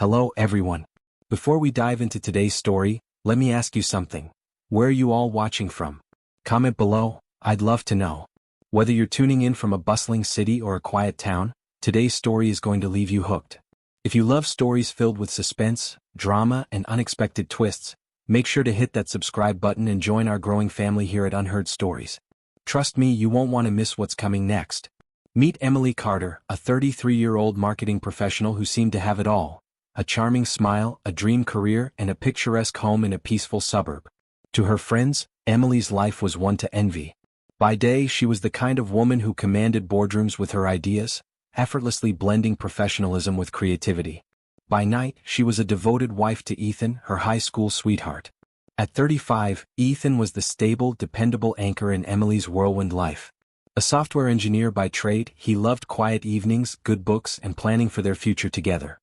Hello everyone. Before we dive into today's story, let me ask you something. Where are you all watching from? Comment below, I'd love to know. Whether you're tuning in from a bustling city or a quiet town, today's story is going to leave you hooked. If you love stories filled with suspense, drama, and unexpected twists, make sure to hit that subscribe button and join our growing family here at Unheard Stories. Trust me, you won't want to miss what's coming next. Meet Emily Carter, a 33-year-old marketing professional who seemed to have it all. A charming smile, a dream career, and a picturesque home in a peaceful suburb. To her friends, Emily's life was one to envy. By day, she was the kind of woman who commanded boardrooms with her ideas, effortlessly blending professionalism with creativity. By night, she was a devoted wife to Ethan, her high school sweetheart. At 35, Ethan was the stable, dependable anchor in Emily's whirlwind life. A software engineer by trade, he loved quiet evenings, good books, and planning for their future together.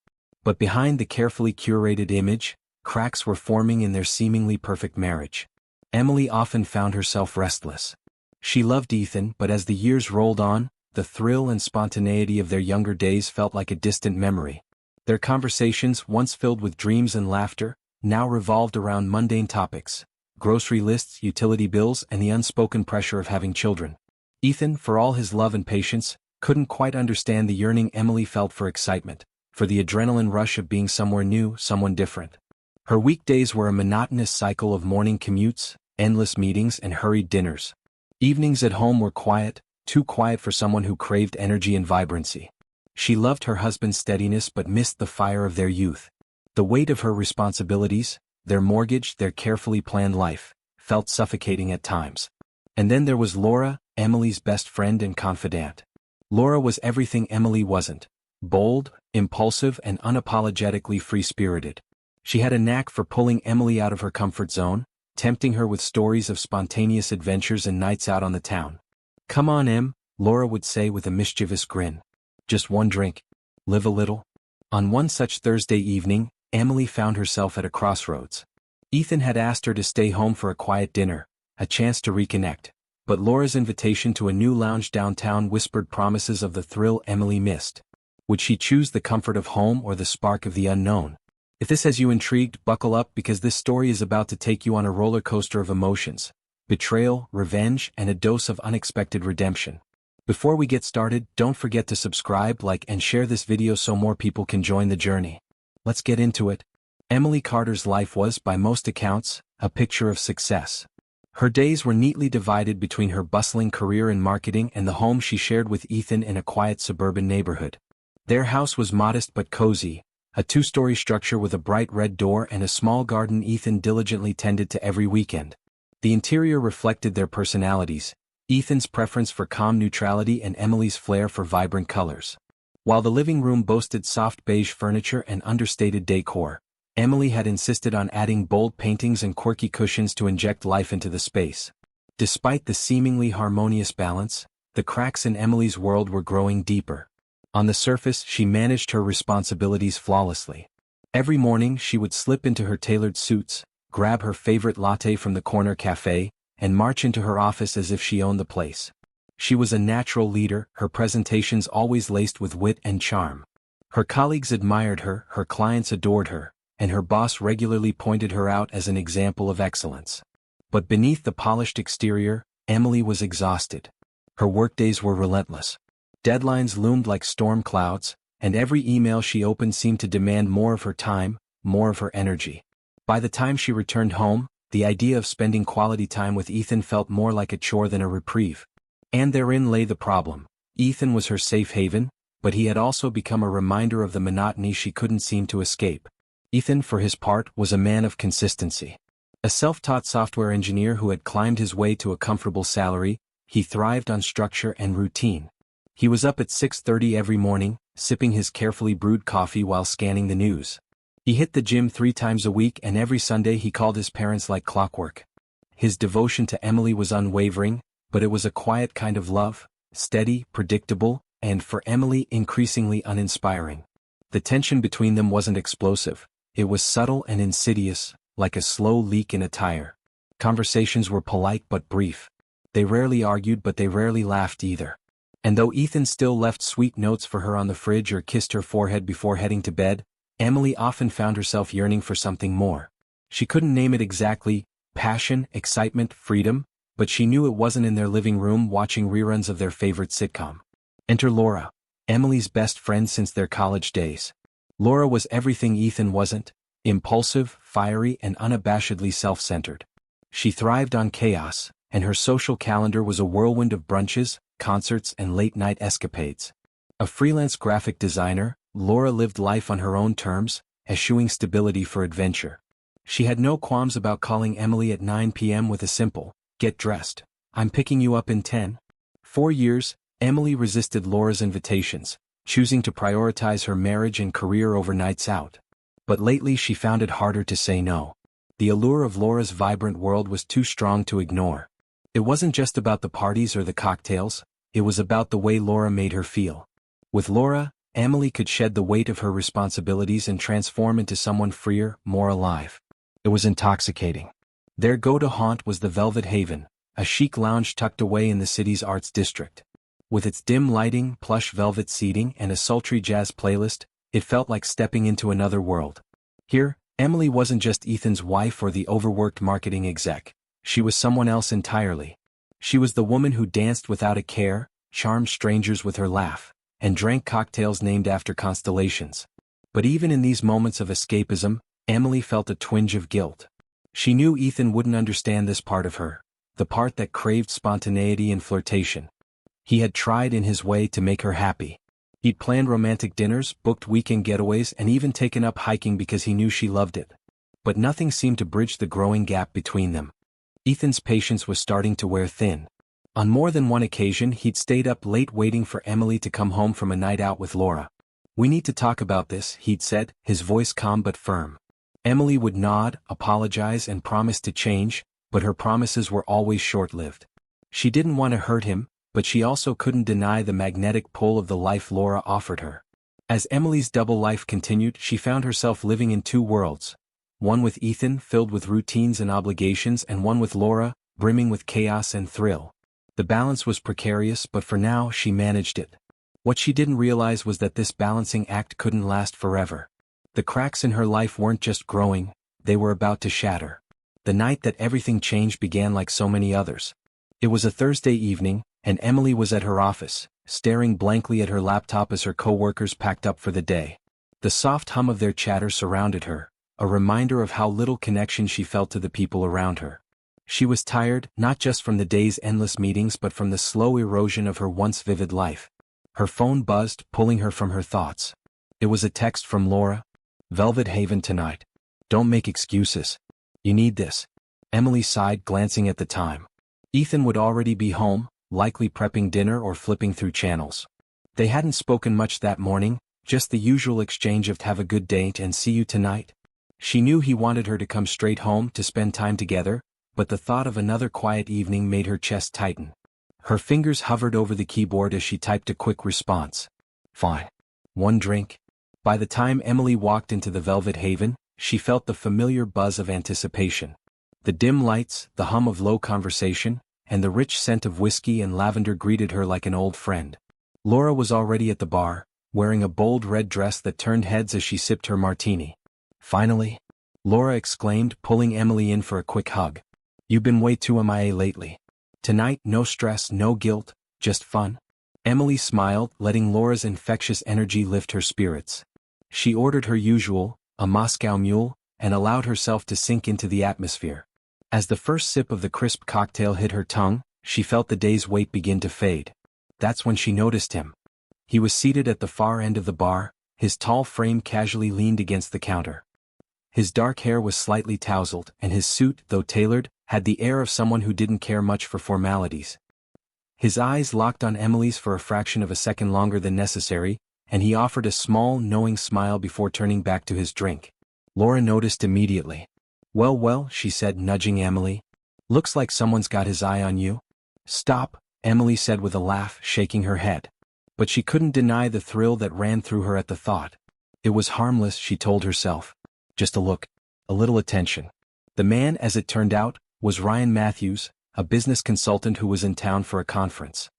But behind the carefully curated image, cracks were forming in their seemingly perfect marriage. Emily often found herself restless. She loved Ethan, but as the years rolled on, the thrill and spontaneity of their younger days felt like a distant memory. Their conversations, once filled with dreams and laughter, now revolved around mundane topics: grocery lists, utility bills, and the unspoken pressure of having children. Ethan, for all his love and patience, couldn't quite understand the yearning Emily felt for excitement, for the adrenaline rush of being somewhere new, someone different. Her weekdays were a monotonous cycle of morning commutes, endless meetings, and hurried dinners. Evenings at home were quiet, too quiet for someone who craved energy and vibrancy. She loved her husband's steadiness but missed the fire of their youth. The weight of her responsibilities, their mortgage, their carefully planned life, felt suffocating at times. And then there was Laura, Emily's best friend and confidant. Laura was everything Emily wasn't: bold, impulsive, and unapologetically free-spirited. She had a knack for pulling Emily out of her comfort zone, tempting her with stories of spontaneous adventures and nights out on the town. "Come on, Em," Laura would say with a mischievous grin. "Just one drink. Live a little." On one such Thursday evening, Emily found herself at a crossroads. Ethan had asked her to stay home for a quiet dinner, a chance to reconnect, but Laura's invitation to a new lounge downtown whispered promises of the thrill Emily missed. Would she choose the comfort of home or the spark of the unknown? If this has you intrigued, buckle up, because this story is about to take you on a roller coaster of emotions: betrayal, revenge, and a dose of unexpected redemption. Before we get started, don't forget to subscribe, like, and share this video so more people can join the journey. Let's get into it. Emily Carter's life was, by most accounts, a picture of success. Her days were neatly divided between her bustling career in marketing and the home she shared with Ethan in a quiet suburban neighborhood. Their house was modest but cozy, a two-story structure with a bright red door and a small garden Ethan diligently tended to every weekend. The interior reflected their personalities: Ethan's preference for calm neutrality and Emily's flair for vibrant colors. While the living room boasted soft beige furniture and understated decor, Emily had insisted on adding bold paintings and quirky cushions to inject life into the space. Despite the seemingly harmonious balance, the cracks in Emily's world were growing deeper. On the surface, she managed her responsibilities flawlessly. Every morning, she would slip into her tailored suits, grab her favorite latte from the corner cafe, and march into her office as if she owned the place. She was a natural leader, her presentations always laced with wit and charm. Her colleagues admired her, her clients adored her, and her boss regularly pointed her out as an example of excellence. But beneath the polished exterior, Emily was exhausted. Her workdays were relentless. Deadlines loomed like storm clouds, and every email she opened seemed to demand more of her time, more of her energy. By the time she returned home, the idea of spending quality time with Ethan felt more like a chore than a reprieve. And therein lay the problem. Ethan was her safe haven, but he had also become a reminder of the monotony she couldn't seem to escape. Ethan, for his part, was a man of consistency. A self-taught software engineer who had climbed his way to a comfortable salary, he thrived on structure and routine. He was up at 6:30 every morning, sipping his carefully brewed coffee while scanning the news. He hit the gym 3 times a week, and every Sunday he called his parents like clockwork. His devotion to Emily was unwavering, but it was a quiet kind of love, steady, predictable, and, for Emily, increasingly uninspiring. The tension between them wasn't explosive. It was subtle and insidious, like a slow leak in a tire. Conversations were polite but brief. They rarely argued, but they rarely laughed either. And though Ethan still left sweet notes for her on the fridge or kissed her forehead before heading to bed, Emily often found herself yearning for something more. She couldn't name it exactly: passion, excitement, freedom, but she knew it wasn't in their living room watching reruns of their favorite sitcom. Enter Laura, Emily's best friend since their college days. Laura was everything Ethan wasn't: impulsive, fiery, and unabashedly self-centered. She thrived on chaos, and her social calendar was a whirlwind of brunches, concerts, and late-night escapades. A freelance graphic designer, Laura lived life on her own terms, eschewing stability for adventure. She had no qualms about calling Emily at 9 p.m. with a simple, "Get dressed. I'm picking you up in 10. For years, Emily resisted Laura's invitations, choosing to prioritize her marriage and career over nights out. But lately she found it harder to say no. The allure of Laura's vibrant world was too strong to ignore. It wasn't just about the parties or the cocktails, it was about the way Laura made her feel. With Laura, Emily could shed the weight of her responsibilities and transform into someone freer, more alive. It was intoxicating. Their go-to haunt was the Velvet Haven, a chic lounge tucked away in the city's arts district. With its dim lighting, plush velvet seating, and a sultry jazz playlist, it felt like stepping into another world. Here, Emily wasn't just Ethan's wife or the overworked marketing exec. She was someone else entirely. She was the woman who danced without a care, charmed strangers with her laugh, and drank cocktails named after constellations. But even in these moments of escapism, Emily felt a twinge of guilt. She knew Ethan wouldn't understand this part of her, the part that craved spontaneity and flirtation. He had tried in his way to make her happy. He'd planned romantic dinners, booked weekend getaways, and even taken up hiking because he knew she loved it. But nothing seemed to bridge the growing gap between them. Ethan's patience was starting to wear thin. On more than one occasion he'd stayed up late waiting for Emily to come home from a night out with Laura. "We need to talk about this," he'd said, his voice calm but firm. Emily would nod, apologize, and promise to change, but her promises were always short-lived. She didn't want to hurt him, but she also couldn't deny the magnetic pull of the life Laura offered her. As Emily's double life continued, she found herself living in two worlds. One with Ethan, filled with routines and obligations, and one with Laura, brimming with chaos and thrill. The balance was precarious, but for now she managed it. What she didn't realize was that this balancing act couldn't last forever. The cracks in her life weren't just growing, they were about to shatter. The night that everything changed began like so many others. It was a Thursday evening, and Emily was at her office, staring blankly at her laptop as her coworkers packed up for the day. The soft hum of their chatter surrounded her, a reminder of how little connection she felt to the people around her. She was tired, not just from the day's endless meetings but from the slow erosion of her once vivid life. Her phone buzzed, pulling her from her thoughts. It was a text from Laura. "Velvet Haven tonight. Don't make excuses. You need this." Emily sighed, glancing at the time. Ethan would already be home, likely prepping dinner or flipping through channels. They hadn't spoken much that morning, just the usual exchange of "have a good date and see you tonight." She knew he wanted her to come straight home to spend time together, but the thought of another quiet evening made her chest tighten. Her fingers hovered over the keyboard as she typed a quick response. "Fine. One drink?" By the time Emily walked into the Velvet Haven, she felt the familiar buzz of anticipation. The dim lights, the hum of low conversation, and the rich scent of whiskey and lavender greeted her like an old friend. Laura was already at the bar, wearing a bold red dress that turned heads as she sipped her martini. "Finally?" Laura exclaimed, pulling Emily in for a quick hug. "You've been way too MIA lately. Tonight, no stress, no guilt, just fun." Emily smiled, letting Laura's infectious energy lift her spirits. She ordered her usual, a Moscow Mule, and allowed herself to sink into the atmosphere. As the first sip of the crisp cocktail hit her tongue, she felt the day's weight begin to fade. That's when she noticed him. He was seated at the far end of the bar, his tall frame casually leaned against the counter. His dark hair was slightly tousled, and his suit, though tailored, had the air of someone who didn't care much for formalities. His eyes locked on Emily's for a fraction of a second longer than necessary, and he offered a small, knowing smile before turning back to his drink. Laura noticed immediately. Well, she said, nudging Emily. "Looks like someone's got his eye on you." "Stop," Emily said with a laugh, shaking her head. But she couldn't deny the thrill that ran through her at the thought. It was harmless, she told herself. Just a look. A little attention. The man, as it turned out, was Ryan Matthews, a business consultant who was in town for a conference.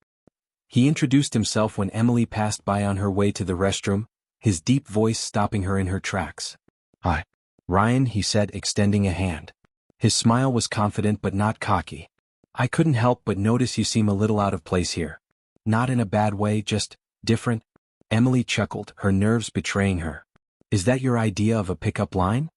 He introduced himself when Emily passed by on her way to the restroom, his deep voice stopping her in her tracks. "Hi, Ryan," he said, extending a hand. His smile was confident but not cocky. "I couldn't help but notice you seem a little out of place here. Not in a bad way, just different." Emily chuckled, her nerves betraying her. "Is that your idea of a pickup line?"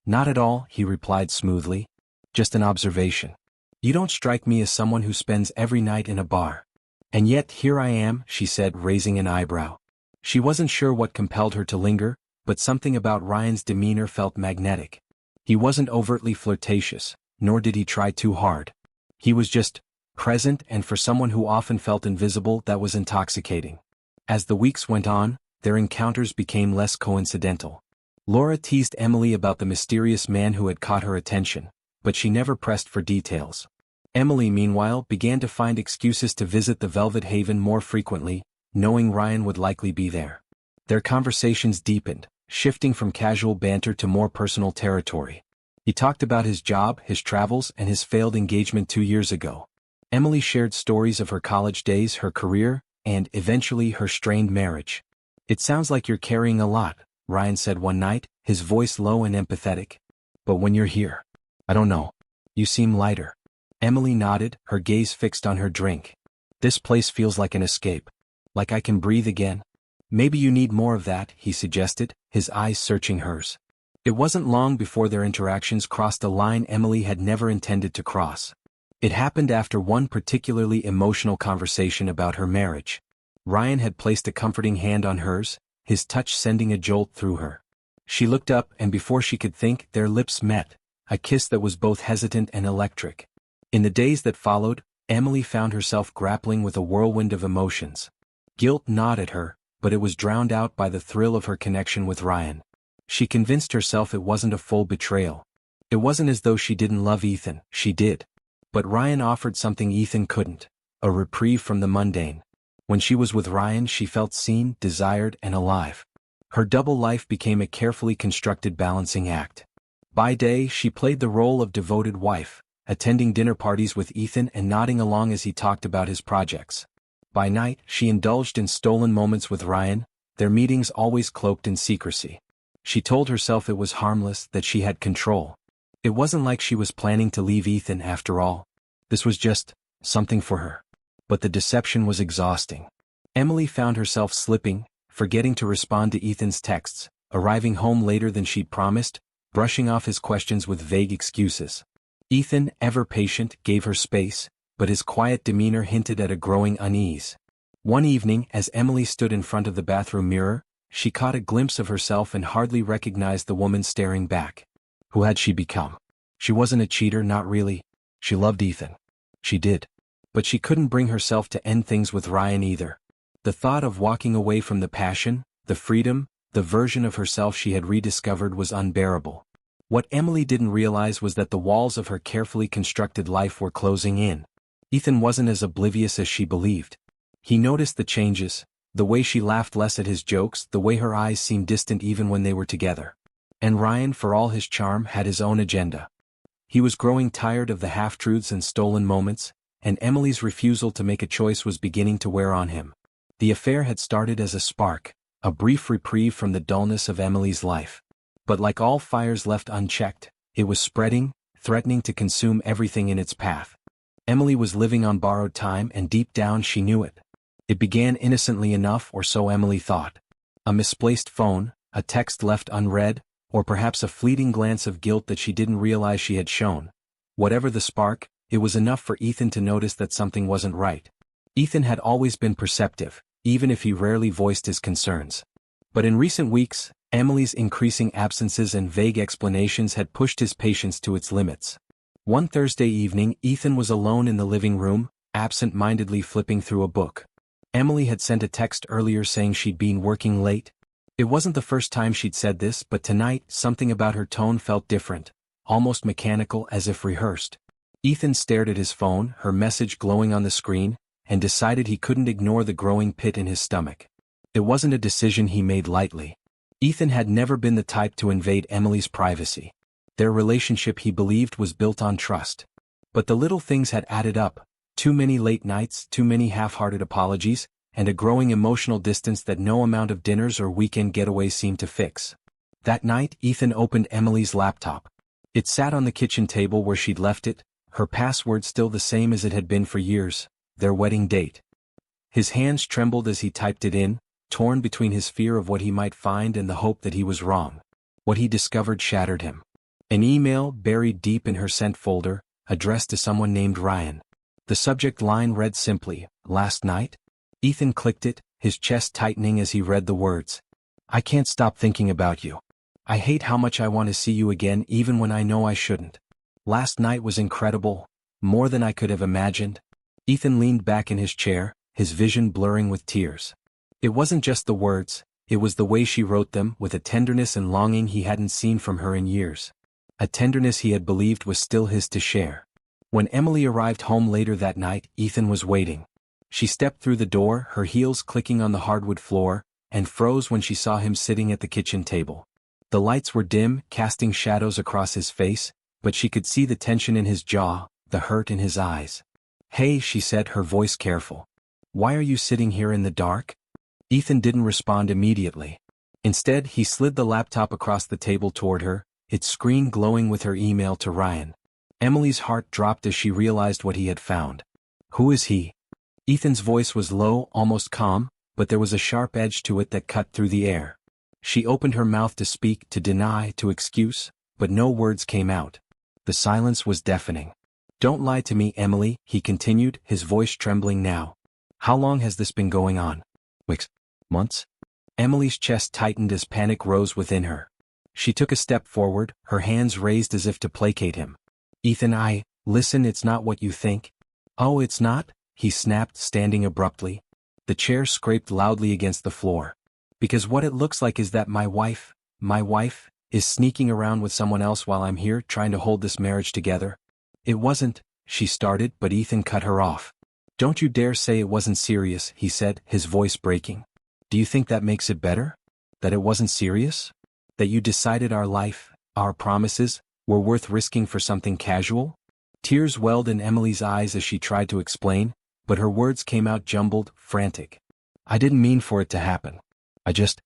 "Not at all," he replied smoothly. "Just an observation. You don't strike me as someone who spends every night in a bar." "And yet here I am," she said, raising an eyebrow. She wasn't sure what compelled her to linger, but something about Ryan's demeanor felt magnetic. He wasn't overtly flirtatious, nor did he try too hard. He was just present, and for someone who often felt invisible, that was intoxicating. As the weeks went on, their encounters became less coincidental. Laura teased Emily about the mysterious man who had caught her attention, but she never pressed for details. Emily, meanwhile, began to find excuses to visit the Velvet Haven more frequently, knowing Ryan would likely be there. Their conversations deepened, shifting from casual banter to more personal territory. He talked about his job, his travels, and his failed engagement 2 years ago. Emily shared stories of her college days, her career, and, eventually, her strained marriage. "It sounds like you're carrying a lot," Ryan said one night, his voice low and empathetic. "But when you're here, I don't know. You seem lighter." Emily nodded, her gaze fixed on her drink. "This place feels like an escape. Like I can breathe again." "Maybe you need more of that," he suggested, his eyes searching hers. It wasn't long before their interactions crossed a line Emily had never intended to cross. It happened after one particularly emotional conversation about her marriage. Ryan had placed a comforting hand on hers, his touch sending a jolt through her. She looked up, and before she could think, their lips met, a kiss that was both hesitant and electric. In the days that followed, Emily found herself grappling with a whirlwind of emotions. Guilt gnawed at her, but it was drowned out by the thrill of her connection with Ryan. She convinced herself it wasn't a full betrayal. It wasn't as though she didn't love Ethan, she did. But Ryan offered something Ethan couldn't, a reprieve from the mundane. When she was with Ryan, she felt seen, desired, and alive. Her double life became a carefully constructed balancing act. By day, she played the role of devoted wife, attending dinner parties with Ethan and nodding along as he talked about his projects. By night, she indulged in stolen moments with Ryan, their meetings always cloaked in secrecy. She told herself it was harmless, that she had control. It wasn't like she was planning to leave Ethan after all. This was just something for her. But the deception was exhausting. Emily found herself slipping, forgetting to respond to Ethan's texts, arriving home later than she'd promised, brushing off his questions with vague excuses. Ethan, ever patient, gave her space, but his quiet demeanor hinted at a growing unease. One evening, as Emily stood in front of the bathroom mirror, she caught a glimpse of herself and hardly recognized the woman staring back. Who had she become? She wasn't a cheater, not really. She loved Ethan. She did. But she couldn't bring herself to end things with Ryan either. The thought of walking away from the passion, the freedom, the version of herself she had rediscovered was unbearable. What Emily didn't realize was that the walls of her carefully constructed life were closing in. Ethan wasn't as oblivious as she believed. He noticed the changes, the way she laughed less at his jokes, the way her eyes seemed distant even when they were together. And Ryan, for all his charm, had his own agenda. He was growing tired of the half-truths and stolen moments, and Emily's refusal to make a choice was beginning to wear on him. The affair had started as a spark, a brief reprieve from the dullness of Emily's life. But like all fires left unchecked, it was spreading, threatening to consume everything in its path. Emily was living on borrowed time, and deep down she knew it. It began innocently enough, or so Emily thought. A misplaced phone, a text left unread, or perhaps a fleeting glance of guilt that she didn't realize she had shown. Whatever the spark, it was enough for Ethan to notice that something wasn't right. Ethan had always been perceptive, even if he rarely voiced his concerns. But in recent weeks, Emily's increasing absences and vague explanations had pushed his patience to its limits. One Thursday evening, Ethan was alone in the living room, absent-mindedly flipping through a book. Emily had sent a text earlier saying she'd been working late. It wasn't the first time she'd said this, but tonight, something about her tone felt different, almost mechanical, as if rehearsed. Ethan stared at his phone, her message glowing on the screen, and decided he couldn't ignore the growing pit in his stomach. It wasn't a decision he made lightly. Ethan had never been the type to invade Emily's privacy. Their relationship, he believed, was built on trust. But the little things had added up. Too many late nights, too many half-hearted apologies, and a growing emotional distance that no amount of dinners or weekend getaways seemed to fix. That night, Ethan opened Emily's laptop. It sat on the kitchen table where she'd left it, her password still the same as it had been for years, their wedding date. His hands trembled as he typed it in, torn between his fear of what he might find and the hope that he was wrong. What he discovered shattered him. An email buried deep in her sent folder, addressed to someone named Ryan. The subject line read simply, "Last night?" Ethan clicked it, his chest tightening as he read the words. "I can't stop thinking about you. I hate how much I want to see you again even when I know I shouldn't. Last night was incredible, more than I could have imagined." Ethan leaned back in his chair, his vision blurring with tears. It wasn't just the words, it was the way she wrote them, with a tenderness and longing he hadn't seen from her in years. A tenderness he had believed was still his to share. When Emily arrived home later that night, Ethan was waiting. She stepped through the door, her heels clicking on the hardwood floor, and froze when she saw him sitting at the kitchen table. The lights were dim, casting shadows across his face, but she could see the tension in his jaw, the hurt in his eyes. "Hey," she said, her voice careful. "Why are you sitting here in the dark?" Ethan didn't respond immediately. Instead, he slid the laptop across the table toward her, its screen glowing with her email to Ryan. Emily's heart dropped as she realized what he had found. "Who is he?" Ethan's voice was low, almost calm, but there was a sharp edge to it that cut through the air. She opened her mouth to speak, to deny, to excuse, but no words came out. The silence was deafening. "Don't lie to me, Emily," he continued, his voice trembling now. "How long has this been going on?" "Weeks? Months?" Emily's chest tightened as panic rose within her. She took a step forward, her hands raised as if to placate him. "Ethan, listen, it's not what you think." "Oh, it's not?" he snapped, standing abruptly. The chair scraped loudly against the floor. "Because what it looks like is that my wife, is sneaking around with someone else while I'm here trying to hold this marriage together." "It wasn't," she started, but Ethan cut her off. "Don't you dare say it wasn't serious," he said, his voice breaking. "Do you think that makes it better? That it wasn't serious? That you decided our life, our promises, were worth risking for something casual?" Tears welled in Emily's eyes as she tried to explain, but her words came out jumbled, frantic. "I didn't mean for it to happen. I just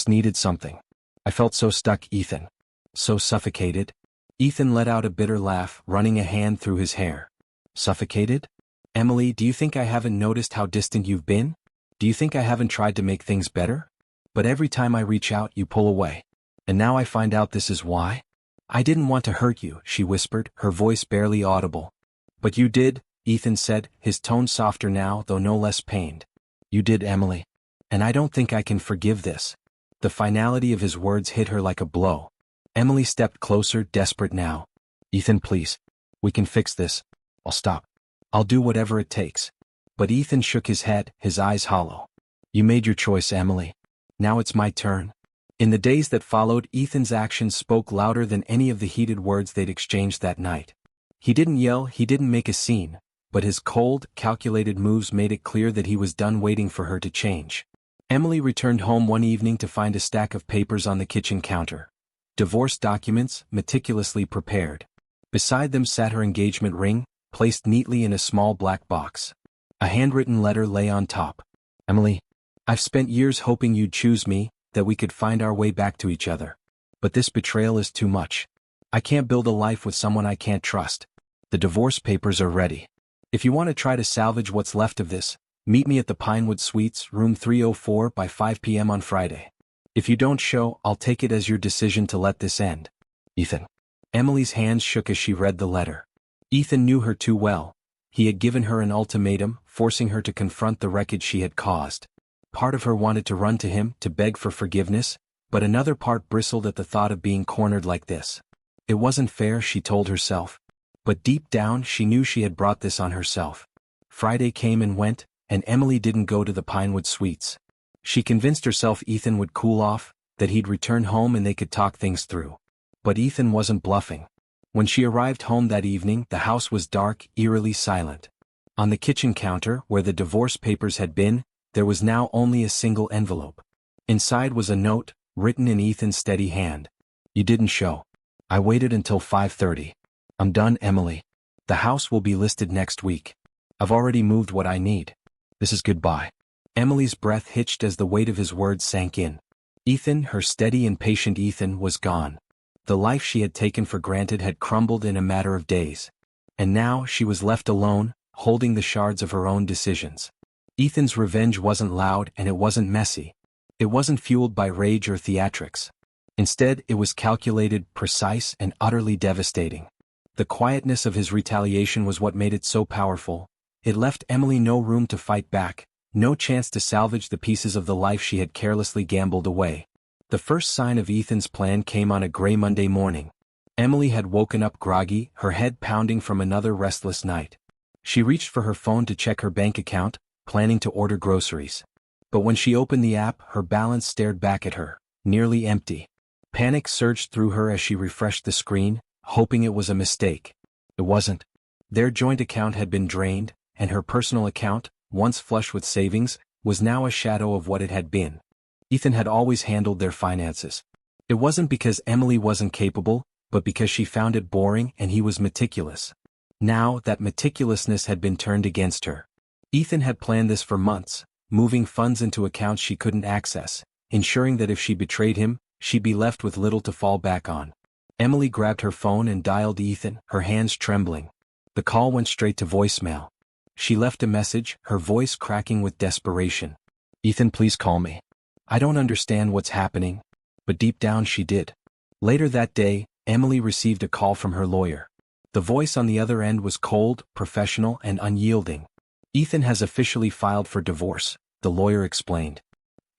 needed something. I felt so stuck, Ethan. So suffocated." Ethan let out a bitter laugh, running a hand through his hair. "Suffocated? Emily, do you think I haven't noticed how distant you've been? Do you think I haven't tried to make things better? But every time I reach out, you pull away. And now I find out this is why?" "I didn't want to hurt you," she whispered, her voice barely audible. "But you did," Ethan said, his tone softer now, though no less pained. "You did, Emily. And I don't think I can forgive this." The finality of his words hit her like a blow. Emily stepped closer, desperate now. "Ethan, please. We can fix this. I'll stop. I'll do whatever it takes." But Ethan shook his head, his eyes hollow. "You made your choice, Emily. Now it's my turn." In the days that followed, Ethan's actions spoke louder than any of the heated words they'd exchanged that night. He didn't yell, he didn't make a scene, but his cold, calculated moves made it clear that he was done waiting for her to change. Emily returned home one evening to find a stack of papers on the kitchen counter. Divorce documents, meticulously prepared. Beside them sat her engagement ring, placed neatly in a small black box. A handwritten letter lay on top. "Emily, I've spent years hoping you'd choose me, that we could find our way back to each other. But this betrayal is too much. I can't build a life with someone I can't trust. The divorce papers are ready. If you want to try to salvage what's left of this, meet me at the Pinewood Suites, room 304 by 5 p.m. on Friday. If you don't show, I'll take it as your decision to let this end. Ethan." Emily's hands shook as she read the letter. Ethan knew her too well. He had given her an ultimatum, forcing her to confront the wreckage she had caused. Part of her wanted to run to him, to beg for forgiveness, but another part bristled at the thought of being cornered like this. It wasn't fair, she told herself. But deep down, she knew she had brought this on herself. Friday came and went, and Emily didn't go to the Pinewood Suites. She convinced herself Ethan would cool off, that he'd return home and they could talk things through. But Ethan wasn't bluffing. When she arrived home that evening, the house was dark, eerily silent. On the kitchen counter, where the divorce papers had been, there was now only a single envelope. Inside was a note, written in Ethan's steady hand. "You didn't show. I waited until 5:30. I'm done, Emily. The house will be listed next week. I've already moved what I need. This is goodbye. Emily's breath hitched as the weight of his words sank in. Ethan, her steady and patient Ethan, was gone. The life she had taken for granted had crumbled in a matter of days. And now she was left alone, holding the shards of her own decisions. Ethan's revenge wasn't loud and it wasn't messy. It wasn't fueled by rage or theatrics. Instead, it was calculated, precise, and utterly devastating. The quietness of his retaliation was what made it so powerful. It left Emily no room to fight back, no chance to salvage the pieces of the life she had carelessly gambled away. The first sign of Ethan's plan came on a gray Monday morning. Emily had woken up groggy, her head pounding from another restless night. She reached for her phone to check her bank account, planning to order groceries. But when she opened the app, her balance stared back at her, nearly empty. Panic surged through her as she refreshed the screen, hoping it was a mistake. It wasn't. Their joint account had been drained, and her personal account, once flush with savings, was now a shadow of what it had been. Ethan had always handled their finances. It wasn't because Emily wasn't capable, but because she found it boring and he was meticulous. Now, that meticulousness had been turned against her. Ethan had planned this for months, moving funds into accounts she couldn't access, ensuring that if she betrayed him, she'd be left with little to fall back on. Emily grabbed her phone and dialed Ethan, her hands trembling. The call went straight to voicemail. She left a message, her voice cracking with desperation. "Ethan, please call me. I don't understand what's happening." But deep down she did. Later that day, Emily received a call from her lawyer. The voice on the other end was cold, professional, and unyielding. "Ethan has officially filed for divorce," the lawyer explained.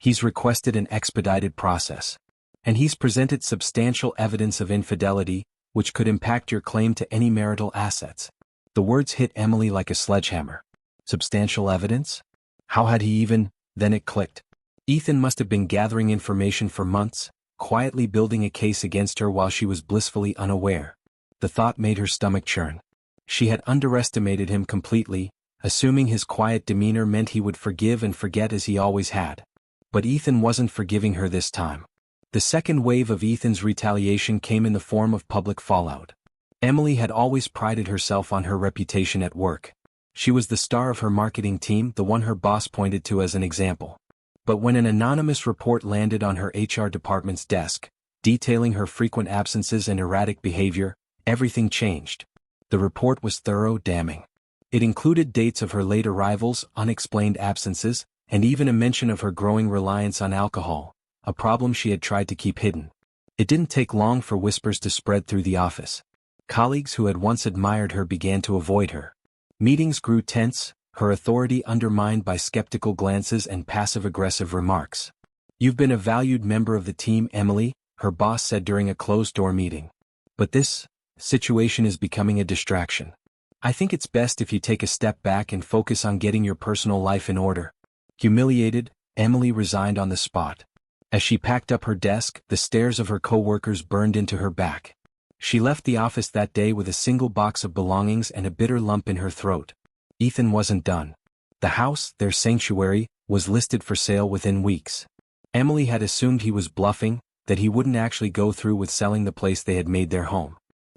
"He's requested an expedited process. And he's presented substantial evidence of infidelity, which could impact your claim to any marital assets." The words hit Emily like a sledgehammer. Substantial evidence? How had he even? Then it clicked. Ethan must have been gathering information for months, quietly building a case against her while she was blissfully unaware. The thought made her stomach churn. She had underestimated him completely, assuming his quiet demeanor meant he would forgive and forget as he always had. But Ethan wasn't forgiving her this time. The second wave of Ethan's retaliation came in the form of public fallout. Emily had always prided herself on her reputation at work. She was the star of her marketing team, the one her boss pointed to as an example. But when an anonymous report landed on her HR department's desk, detailing her frequent absences and erratic behavior, everything changed. The report was thorough, damning. It included dates of her late arrivals, unexplained absences, and even a mention of her growing reliance on alcohol, a problem she had tried to keep hidden. It didn't take long for whispers to spread through the office. Colleagues who had once admired her began to avoid her. Meetings grew tense, her authority undermined by skeptical glances and passive-aggressive remarks. "You've been a valued member of the team, Emily," her boss said during a closed-door meeting. "But this situation is becoming a distraction. I think it's best if you take a step back and focus on getting your personal life in order." Humiliated, Emily resigned on the spot. As she packed up her desk, the stares of her coworkers burned into her back. She left the office that day with a single box of belongings and a bitter lump in her throat. Ethan wasn't done. The house, their sanctuary, was listed for sale within weeks. Emily had assumed he was bluffing, that he wouldn't actually go through with selling the place they had made their home.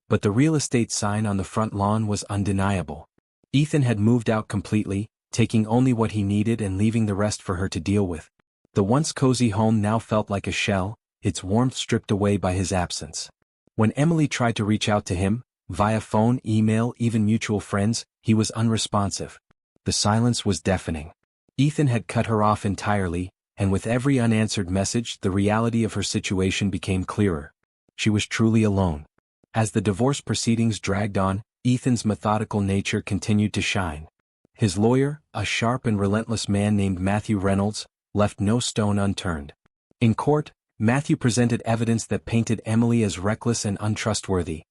But the real estate sign on the front lawn was undeniable. Ethan had moved out completely, taking only what he needed and leaving the rest for her to deal with. The once cozy home now felt like a shell, its warmth stripped away by his absence. When Emily tried to reach out to him, via phone, email, even mutual friends, he was unresponsive. The silence was deafening. Ethan had cut her off entirely, and with every unanswered message, the reality of her situation became clearer. She was truly alone. As the divorce proceedings dragged on, Ethan's methodical nature continued to shine. His lawyer, a sharp and relentless man named Matthew Reynolds, left no stone unturned. In court, Matthew presented evidence that painted Emily as reckless and untrustworthy.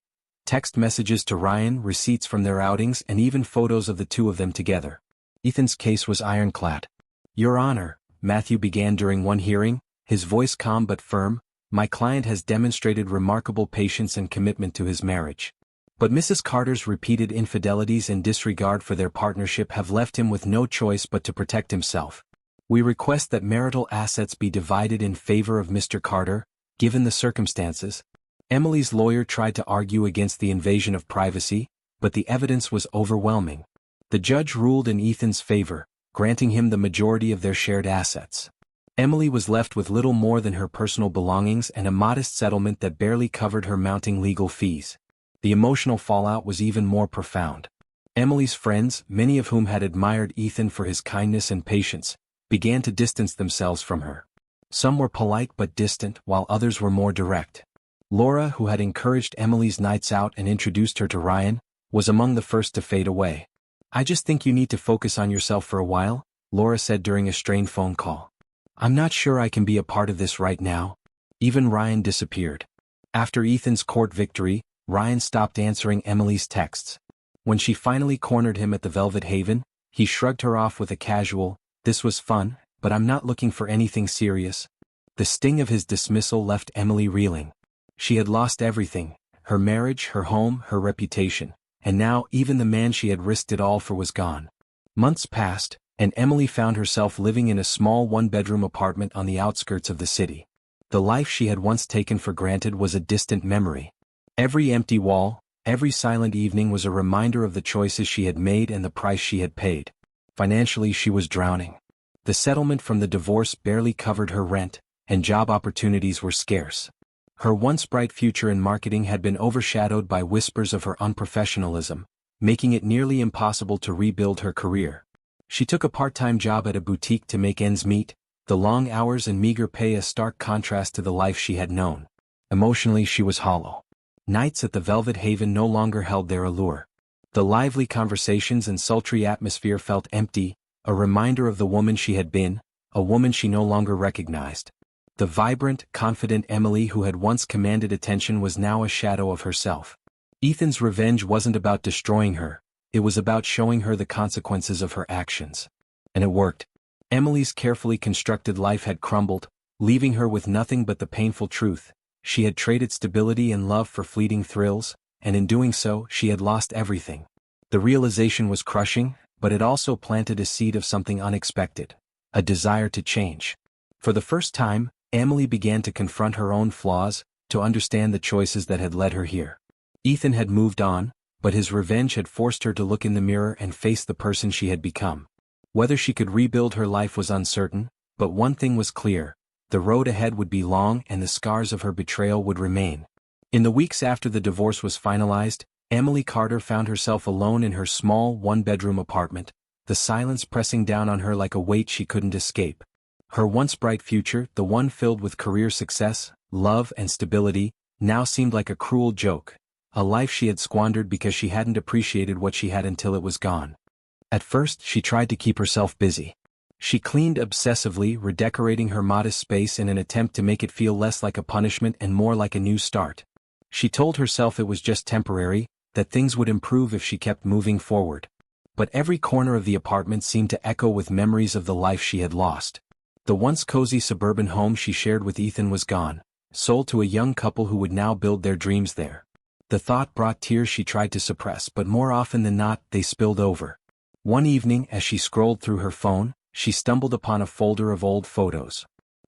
Text messages to Ryan, receipts from their outings, and even photos of the two of them together. Ethan's case was ironclad. "Your Honor," Matthew began during one hearing, his voice calm but firm, "my client has demonstrated remarkable patience and commitment to his marriage. But Mrs. Carter's repeated infidelities and disregard for their partnership have left him with no choice but to protect himself. We request that marital assets be divided in favor of Mr. Carter, given the circumstances." Emily's lawyer tried to argue against the invasion of privacy, but the evidence was overwhelming. The judge ruled in Ethan's favor, granting him the majority of their shared assets. Emily was left with little more than her personal belongings and a modest settlement that barely covered her mounting legal fees. The emotional fallout was even more profound. Emily's friends, many of whom had admired Ethan for his kindness and patience, began to distance themselves from her. Some were polite but distant, while others were more direct. Laura, who had encouraged Emily's nights out and introduced her to Ryan, was among the first to fade away. "I just think you need to focus on yourself for a while," Laura said during a strained phone call. "I'm not sure I can be a part of this right now." Even Ryan disappeared. After Ethan's court victory, Ryan stopped answering Emily's texts. When she finally cornered him at the Velvet Haven, he shrugged her off with a casual, "This was fun, but I'm not looking for anything serious." The sting of his dismissal left Emily reeling. She had lost everything: her marriage, her home, her reputation, and now even the man she had risked it all for was gone. Months passed, and Emily found herself living in a small one-bedroom apartment on the outskirts of the city. The life she had once taken for granted was a distant memory. Every empty wall, every silent evening was a reminder of the choices she had made and the price she had paid. Financially, she was drowning. The settlement from the divorce barely covered her rent, and job opportunities were scarce. Her once bright future in marketing had been overshadowed by whispers of her unprofessionalism, making it nearly impossible to rebuild her career. She took a part-time job at a boutique to make ends meet, the long hours and meager pay a stark contrast to the life she had known. Emotionally, she was hollow. Nights at the Velvet Haven no longer held their allure. The lively conversations and sultry atmosphere felt empty, a reminder of the woman she had been, a woman she no longer recognized. The vibrant, confident Emily who had once commanded attention was now a shadow of herself. Ethan's revenge wasn't about destroying her, it was about showing her the consequences of her actions. And it worked. Emily's carefully constructed life had crumbled, leaving her with nothing but the painful truth: she had traded stability and love for fleeting thrills, and in doing so, she had lost everything. The realization was crushing, but it also planted a seed of something unexpected: a desire to change. For the first time, Emily began to confront her own flaws, to understand the choices that had led her here. Ethan had moved on, but his revenge had forced her to look in the mirror and face the person she had become. Whether she could rebuild her life was uncertain, but one thing was clear: the road ahead would be long and the scars of her betrayal would remain. In the weeks after the divorce was finalized, Emily Carter found herself alone in her small one-bedroom apartment, the silence pressing down on her like a weight she couldn't escape. Her once bright future, the one filled with career success, love and stability, now seemed like a cruel joke, a life she had squandered because she hadn't appreciated what she had until it was gone. At first, she tried to keep herself busy. She cleaned obsessively, redecorating her modest space in an attempt to make it feel less like a punishment and more like a new start. She told herself it was just temporary, that things would improve if she kept moving forward. But every corner of the apartment seemed to echo with memories of the life she had lost. The once cozy suburban home she shared with Ethan was gone, sold to a young couple who would now build their dreams there. The thought brought tears she tried to suppress, but more often than not, they spilled over. One evening, as she scrolled through her phone, she stumbled upon a folder of old photos.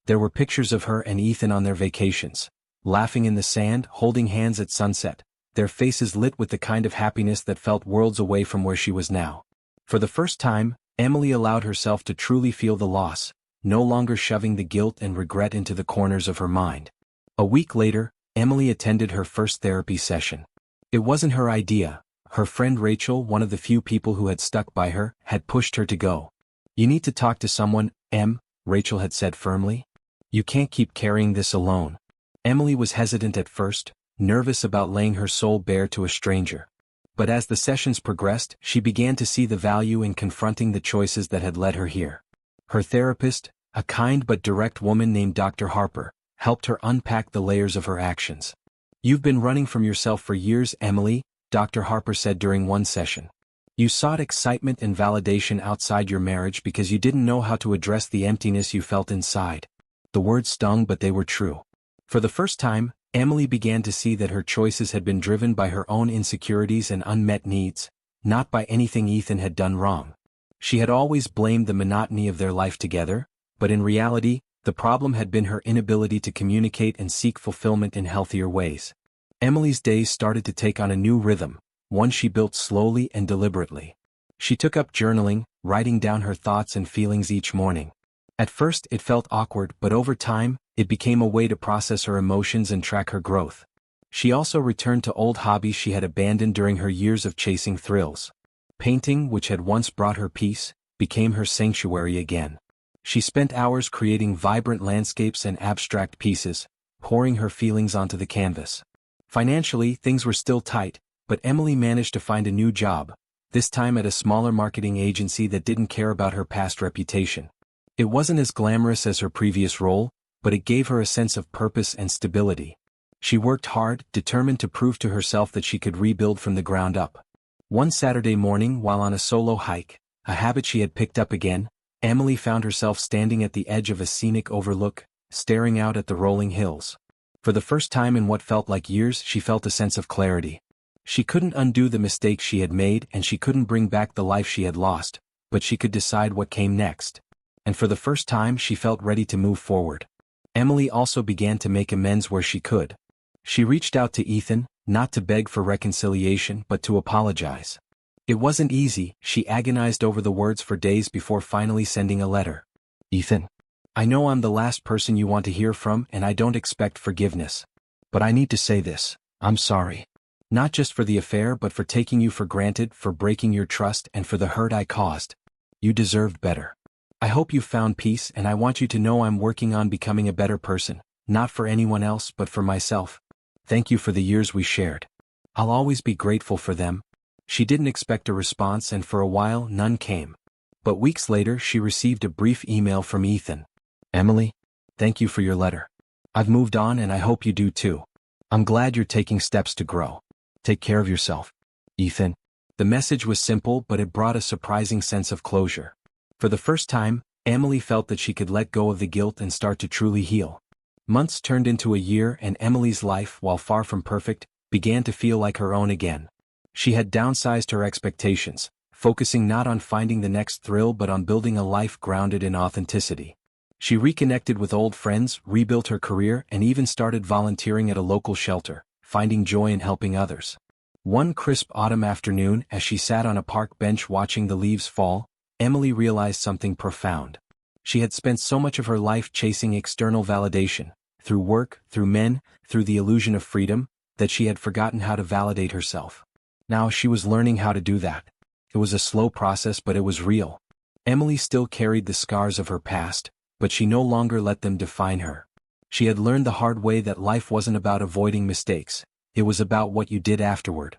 There were pictures of her and Ethan on their vacations, laughing in the sand, holding hands at sunset, their faces lit with the kind of happiness that felt worlds away from where she was now. For the first time, Emily allowed herself to truly feel the loss, no longer shoving the guilt and regret into the corners of her mind. A week later, Emily attended her first therapy session. It wasn't her idea. Her friend Rachel, one of the few people who had stuck by her, had pushed her to go. "You need to talk to someone, Em," Rachel had said firmly. "You can't keep carrying this alone." Emily was hesitant at first, nervous about laying her soul bare to a stranger. But as the sessions progressed, she began to see the value in confronting the choices that had led her here. Her therapist, a kind but direct woman named Dr. Harper, helped her unpack the layers of her actions. "You've been running from yourself for years, Emily," Dr. Harper said during one session. "You sought excitement and validation outside your marriage because you didn't know how to address the emptiness you felt inside." The words stung, but they were true. For the first time, Emily began to see that her choices had been driven by her own insecurities and unmet needs, not by anything Ethan had done wrong. She had always blamed the monotony of their life together, but in reality, the problem had been her inability to communicate and seek fulfillment in healthier ways. Emily's days started to take on a new rhythm, one she built slowly and deliberately. She took up journaling, writing down her thoughts and feelings each morning. At first it felt awkward, but over time, it became a way to process her emotions and track her growth. She also returned to old hobbies she had abandoned during her years of chasing thrills. Painting, which had once brought her peace, became her sanctuary again. She spent hours creating vibrant landscapes and abstract pieces, pouring her feelings onto the canvas. Financially, things were still tight, but Emily managed to find a new job, this time at a smaller marketing agency that didn't care about her past reputation. It wasn't as glamorous as her previous role, but it gave her a sense of purpose and stability. She worked hard, determined to prove to herself that she could rebuild from the ground up. One Saturday morning, while on a solo hike, a habit she had picked up again, Emily found herself standing at the edge of a scenic overlook, staring out at the rolling hills. For the first time in what felt like years, she felt a sense of clarity. She couldn't undo the mistakes she had made and she couldn't bring back the life she had lost, but she could decide what came next. And for the first time, she felt ready to move forward. Emily also began to make amends where she could. She reached out to Ethan, not to beg for reconciliation but to apologize. It wasn't easy, she agonized over the words for days before finally sending a letter. Ethan, I know I'm the last person you want to hear from and I don't expect forgiveness. But I need to say this, I'm sorry. Not just for the affair but for taking you for granted, for breaking your trust and for the hurt I caused. You deserved better. I hope you found peace and I want you to know I'm working on becoming a better person, not for anyone else but for myself. Thank you for the years we shared. I'll always be grateful for them. She didn't expect a response and for a while none came. But weeks later she received a brief email from Ethan. Emily, thank you for your letter. I've moved on and I hope you do too. I'm glad you're taking steps to grow. Take care of yourself. Ethan. The message was simple but it brought a surprising sense of closure. For the first time, Emily felt that she could let go of the guilt and start to truly heal. Months turned into a year and Emily's life, while far from perfect, began to feel like her own again. She had downsized her expectations, focusing not on finding the next thrill but on building a life grounded in authenticity. She reconnected with old friends, rebuilt her career, and even started volunteering at a local shelter, finding joy in helping others. One crisp autumn afternoon, as she sat on a park bench watching the leaves fall, Emily realized something profound. She had spent so much of her life chasing external validation, through work, through men, through the illusion of freedom, that she had forgotten how to validate herself. Now she was learning how to do that. It was a slow process but it was real. Emily still carried the scars of her past, but she no longer let them define her. She had learned the hard way that life wasn't about avoiding mistakes, it was about what you did afterward.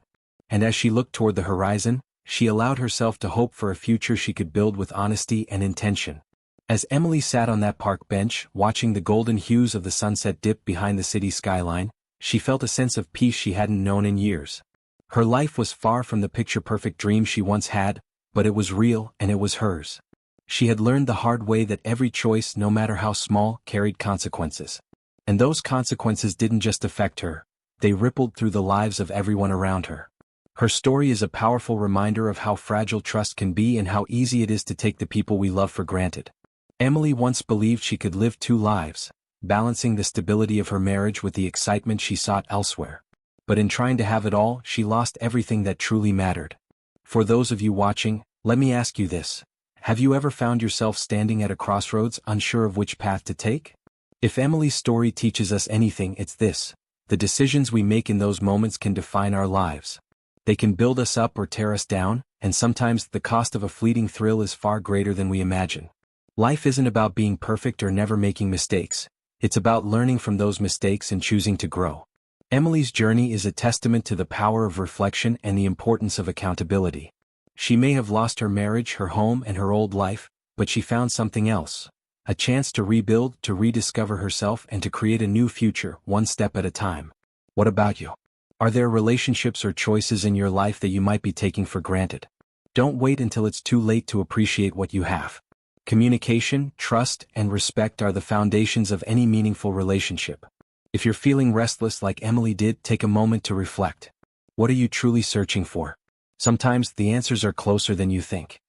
And as she looked toward the horizon, she allowed herself to hope for a future she could build with honesty and intention. As Emily sat on that park bench, watching the golden hues of the sunset dip behind the city skyline, she felt a sense of peace she hadn't known in years. Her life was far from the picture-perfect dream she once had, but it was real and it was hers. She had learned the hard way that every choice, no matter how small, carried consequences. And those consequences didn't just affect her, they rippled through the lives of everyone around her. Her story is a powerful reminder of how fragile trust can be and how easy it is to take the people we love for granted. Emily once believed she could live two lives, balancing the stability of her marriage with the excitement she sought elsewhere. But in trying to have it all, she lost everything that truly mattered. For those of you watching, let me ask you this. Have you ever found yourself standing at a crossroads, unsure of which path to take? If Emily's story teaches us anything, it's this. The decisions we make in those moments can define our lives. They can build us up or tear us down, and sometimes the cost of a fleeting thrill is far greater than we imagine. Life isn't about being perfect or never making mistakes. It's about learning from those mistakes and choosing to grow. Emily's journey is a testament to the power of reflection and the importance of accountability. She may have lost her marriage, her home, and her old life, but she found something else. A chance to rebuild, to rediscover herself, and to create a new future, one step at a time. What about you? Are there relationships or choices in your life that you might be taking for granted? Don't wait until it's too late to appreciate what you have. Communication, trust, and respect are the foundations of any meaningful relationship. If you're feeling restless like Emily did, take a moment to reflect. What are you truly searching for? Sometimes the answers are closer than you think.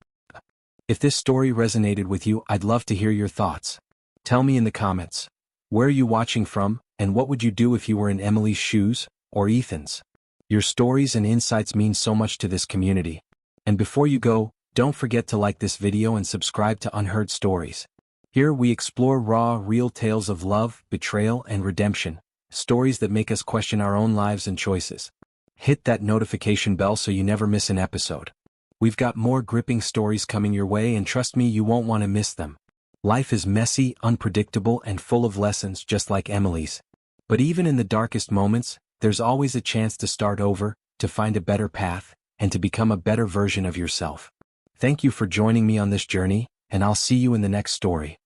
If this story resonated with you, I'd love to hear your thoughts. Tell me in the comments. Where are you watching from, and what would you do if you were in Emily's shoes, or Ethan's? Your stories and insights mean so much to this community. And before you go, Don't forget to like this video and subscribe to Unheard Stories. Here we explore raw, real tales of love, betrayal, and redemption, stories that make us question our own lives and choices. Hit that notification bell so you never miss an episode. We've got more gripping stories coming your way, and trust me, you won't want to miss them. Life is messy, unpredictable, and full of lessons just like Emily's. But even in the darkest moments, there's always a chance to start over, to find a better path, and to become a better version of yourself. Thank you for joining me on this journey, and I'll see you in the next story.